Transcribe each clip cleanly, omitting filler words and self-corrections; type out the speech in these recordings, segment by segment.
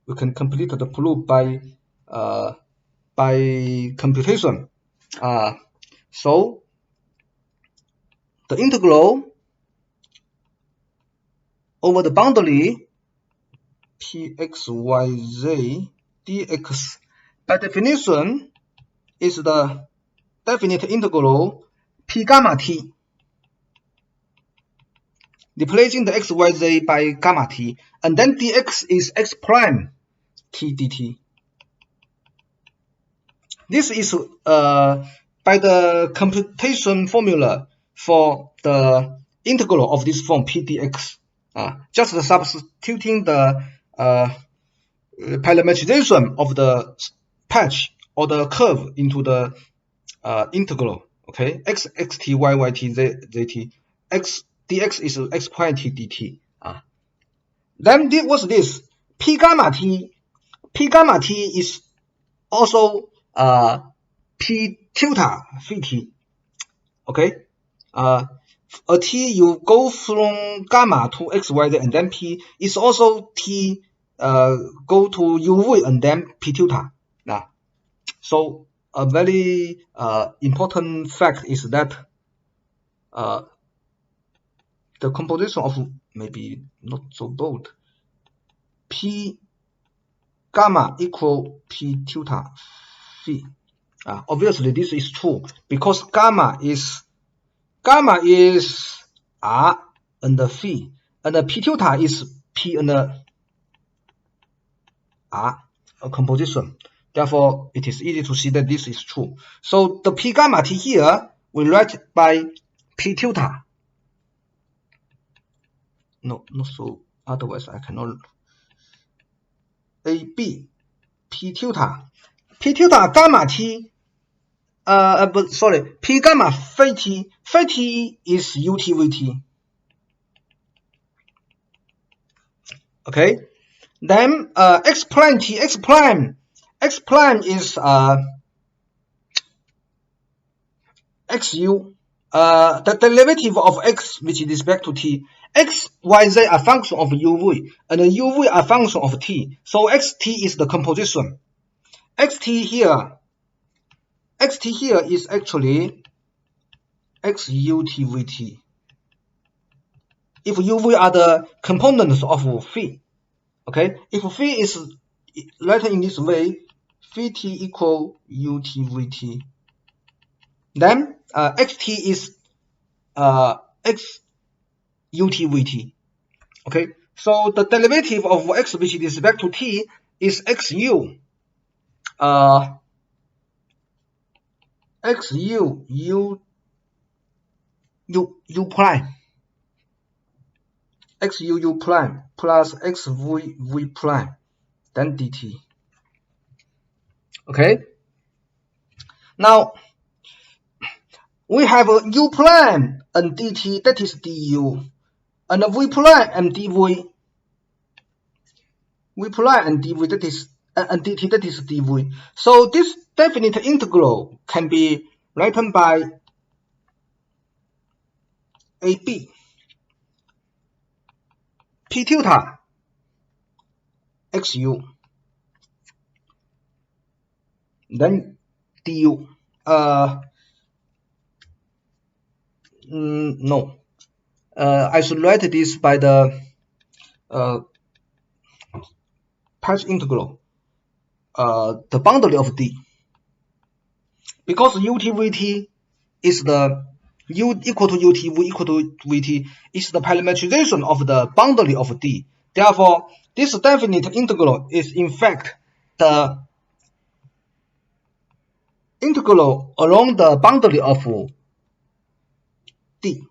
we can complete the proof by computation. So the integral over the boundary pxyz dx by definition is the definite integral p gamma t, replacing the xyz by gamma t, and then dx is x prime t dt. This is by the computation formula for the integral of this form p dx. Just substituting the parametrization of the patch or the curve into the integral. Okay, x t y y t z t, x dx is x prime t dt. Then what's this? P gamma t. P gamma t is also p tilde phi t. Okay, a t you go from gamma to xyz and then p is also t go to uv and then p tilde. So a very important fact is that the composition of, maybe not so bold, p gamma equal p tilde phi. Obviously this is true because gamma is r and the phi, and the p tilde is p and the r, a composition. Therefore, it is easy to see that this is true. So the p gamma t here we write by p tilde. No, not so. Otherwise, I cannot. A b p tilde gamma t. But sorry, p gamma phi t. Phi t is utvt. Okay. Then x prime t, x prime is xu. The derivative of x with respect to t. X, y, z are function of uv, and uv are function of t. So xt is the composition. xt here is actually xutvt. If uv are the components of phi, okay, if phi is written in this way, phi t equal utvt, then xt is xutvt. Okay, so the derivative of x with respect to t is xu. Xu u prime, xu u prime plus xv v prime, then dt. Okay. Now we have u prime and dt, that is du, and v prime and dv, v prime and dv, that is and dt, that is dv. So this definite integral can be written by ab p tilde xu, then du. No, I should write this by the patch integral, the boundary of d, because utvt is the u equal to utv equal to vt is the parametrization of the boundary of d. Therefore, this definite integral is in fact the integral along the boundary of d.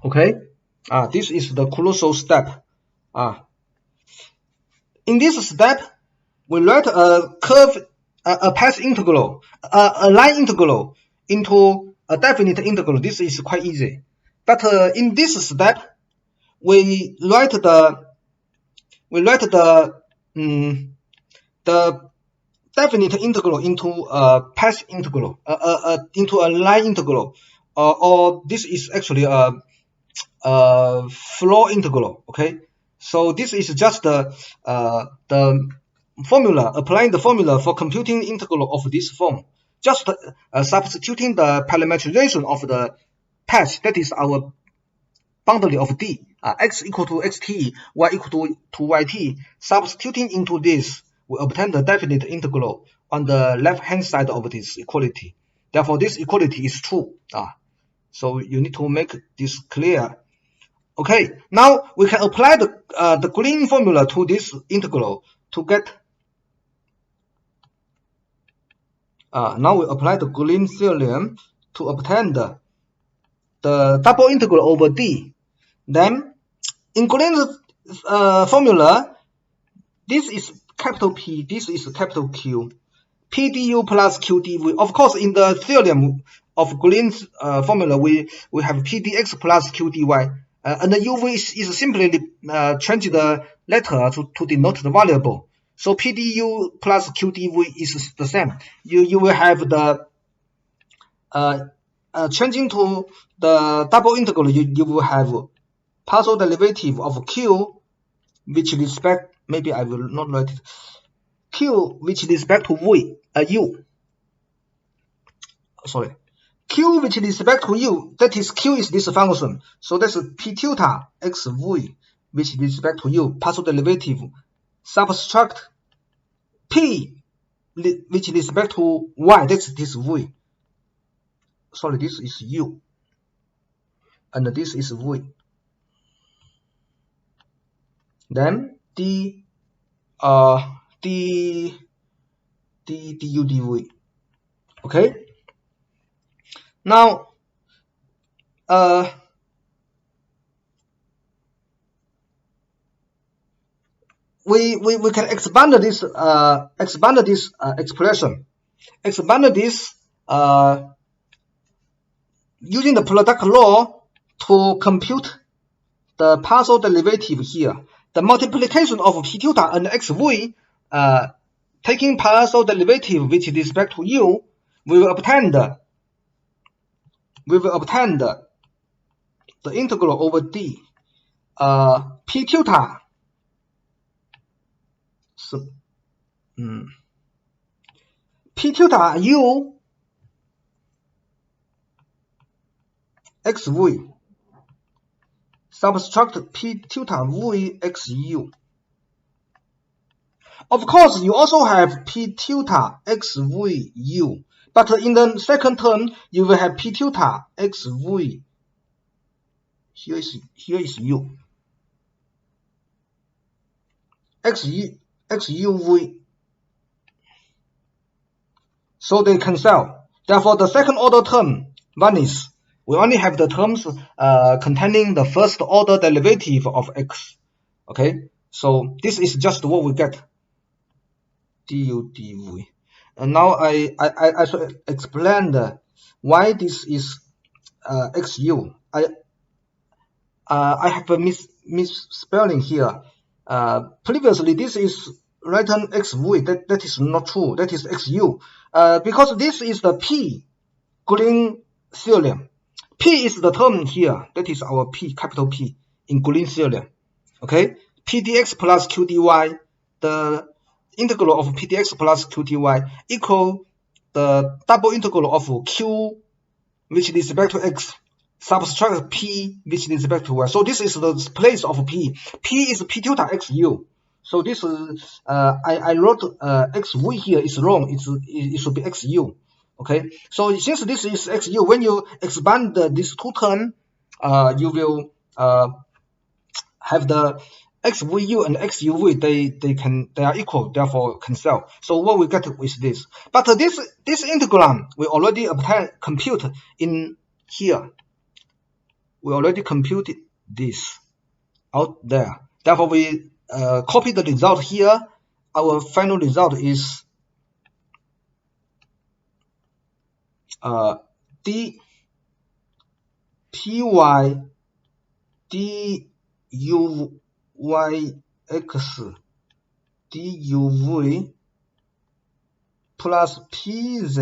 Okay, this is the crucial step. In this step, we write a curve, a path integral, a line integral into a definite integral. This is quite easy. But in this step, we write the definite integral into a path integral, into a line integral, or this is actually a floor integral. Okay, so this is just the formula, applying the formula for computing integral of this form, just substituting the parametrization of the patch, that is our boundary of D, x equal to xt, y equal to yt, substituting into this, we obtain the definite integral on the left hand side of this equality. Therefore, this equality is true. So you need to make this clear. Okay, now we can apply the green formula to this integral to get. Now we apply the green theorem to obtain the double integral over D. Then in Green's formula, this is capital P, this is capital Q. P du plus Q dv. Of course, in the theorem of Green's formula, we have P dx plus Q dy. And the uv is simply change the letter to denote the variable. So P du plus Q dv is the same. You will have the changing to the double integral, you will have partial derivative of Q, which respect, maybe I will not write it, Q which respect to v, u. Sorry, Q which respect to u, that is Q is this function. So that's P tilde x v which respect to u, partial derivative, subtract P which respect to y, that's this v. Sorry, this is u. And this is v. Then du dv. Okay. Now we can expand this expression. Expand this using the product law to compute the partial derivative here. The multiplication of P tilde and xv, taking partial derivative with respect to u, we will obtain the integral over D. P tilde P tilde u xv subtract P tilde v xu. Of course, you also have P tilde xvu, but in the second term, you will have P tilde xv. Here is u. xuv. So they cancel. Therefore, the second order term vanishes. We only have the terms containing the first order derivative of x. Okay, so this is just what we get. Du dv. And now I should explain why this is xu. I have a misspelling here. Previously, this is written xv. That is not true. That is xu. Because this is the P Green theorem. P is the term here. That is our P, capital P, in Green theorem. Okay, P dx plus Q dy, the integral of P dx plus Q dy equal the double integral of Q which is respect to x, subtract P which is respect to y. So this is the place of P. P is P tilde xu. So this is I wrote xv here is wrong. It should be xu. Okay. So since this is xu, when you expand these two terms, you will have the xvu and xuv. They are equal. Therefore cancel. So what we get is this. But this integral we already compute in here. We already computed this out there. Therefore we copy the result here. Our final result is d py duy x duv plus pz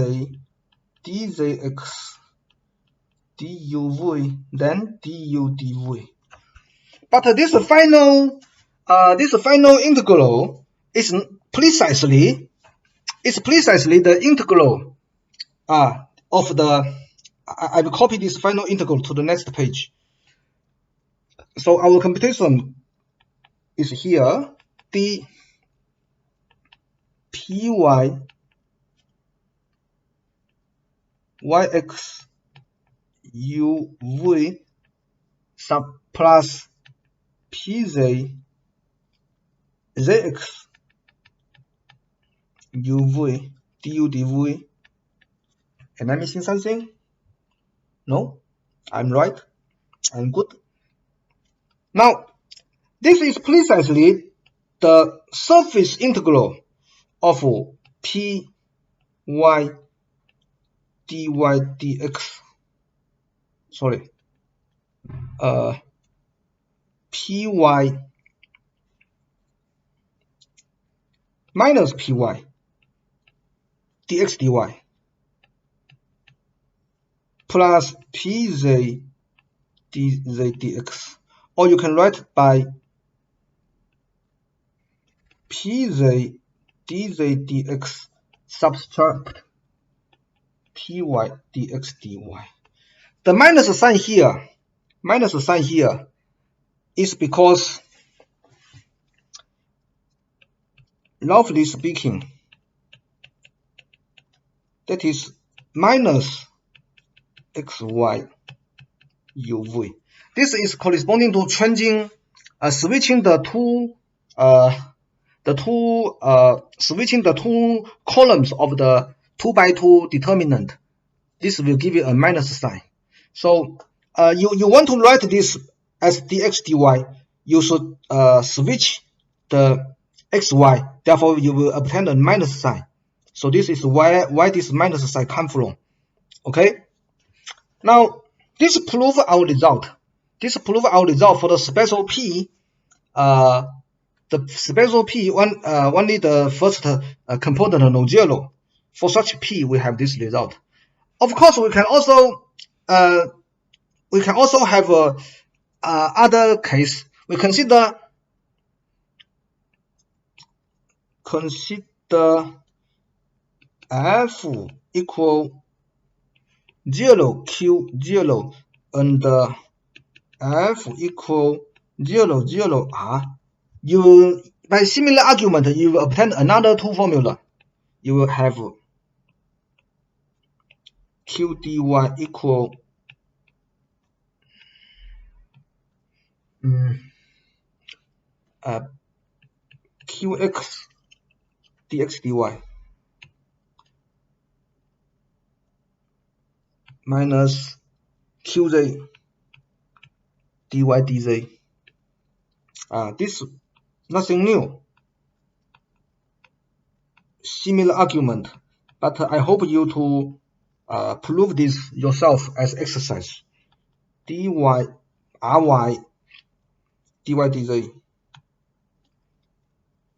dzx duv, then du dv. But this final integral is precisely the integral of the. I will copy this final integral to the next page. So our computation is here. D py yx uv sub plus pz zx uv du dv. Am I missing something? No, I'm right. I'm good. Now, this is precisely the surface integral of py dy dx. Sorry, py minus py dx dy plus pz dx, or you can write by pz dx subtract py dx dy. The minus sign here is because, roughly speaking, that is minus xy uv. This is corresponding to changing, switching the two columns of the 2×2 determinant. This will give you a minus sign. So you want to write this as dx dy, you should switch the xy. Therefore, you will obtain a minus sign. So this is why this minus sign comes from. Okay. Now this proves our result. For the special p. The special p only the first component non-zero. For such p, we have this result. Of course, we can also have other case. We consider f equal 0 q 0 and f equal 0 0 r. You, by similar argument, you will obtain another two formula. You will have q dy equal qx dx dy minus qz dy dz. This nothing new, similar argument, but I hope you to prove this yourself as exercise. dy ry dy dz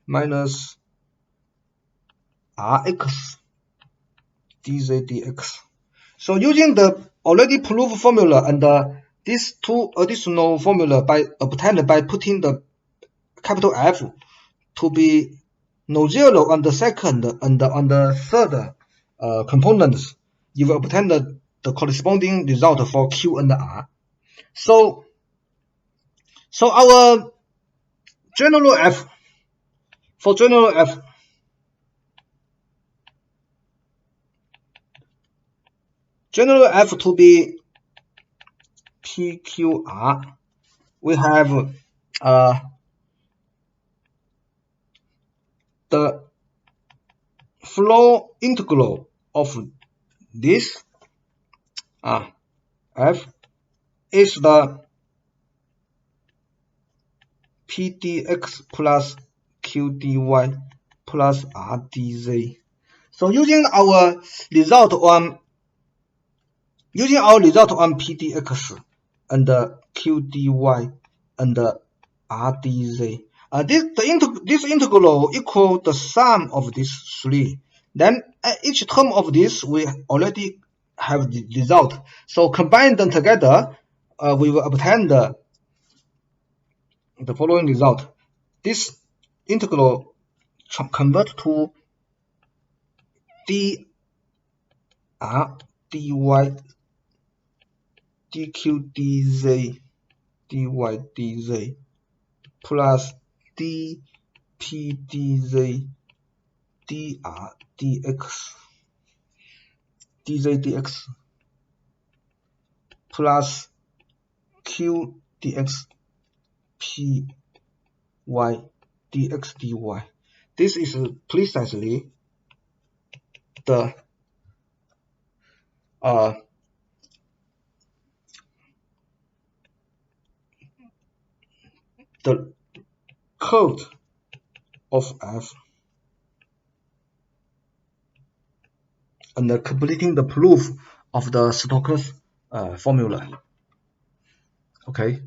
minus rx dz dx. So using the already proved formula and these two additional formula obtained by putting the capital F to be non-zero on the second and on the third components, you will obtain the corresponding result for Q and R. So our general F, for general F, to be PQR, we have the flow integral of this F is the PDX plus QDY plus RDZ. So using our result on PDX and QDY and RDZ, this integral equal the sum of these three. Then at each term of this, we already have the result. So combine them together, we will obtain the following result. This integral convert to dr dy dq dz dy dz plus dp dz dr dx dz dx plus q dx py dx dy. This is precisely the curve of f, and completing the proof of the Stokes formula. Okay.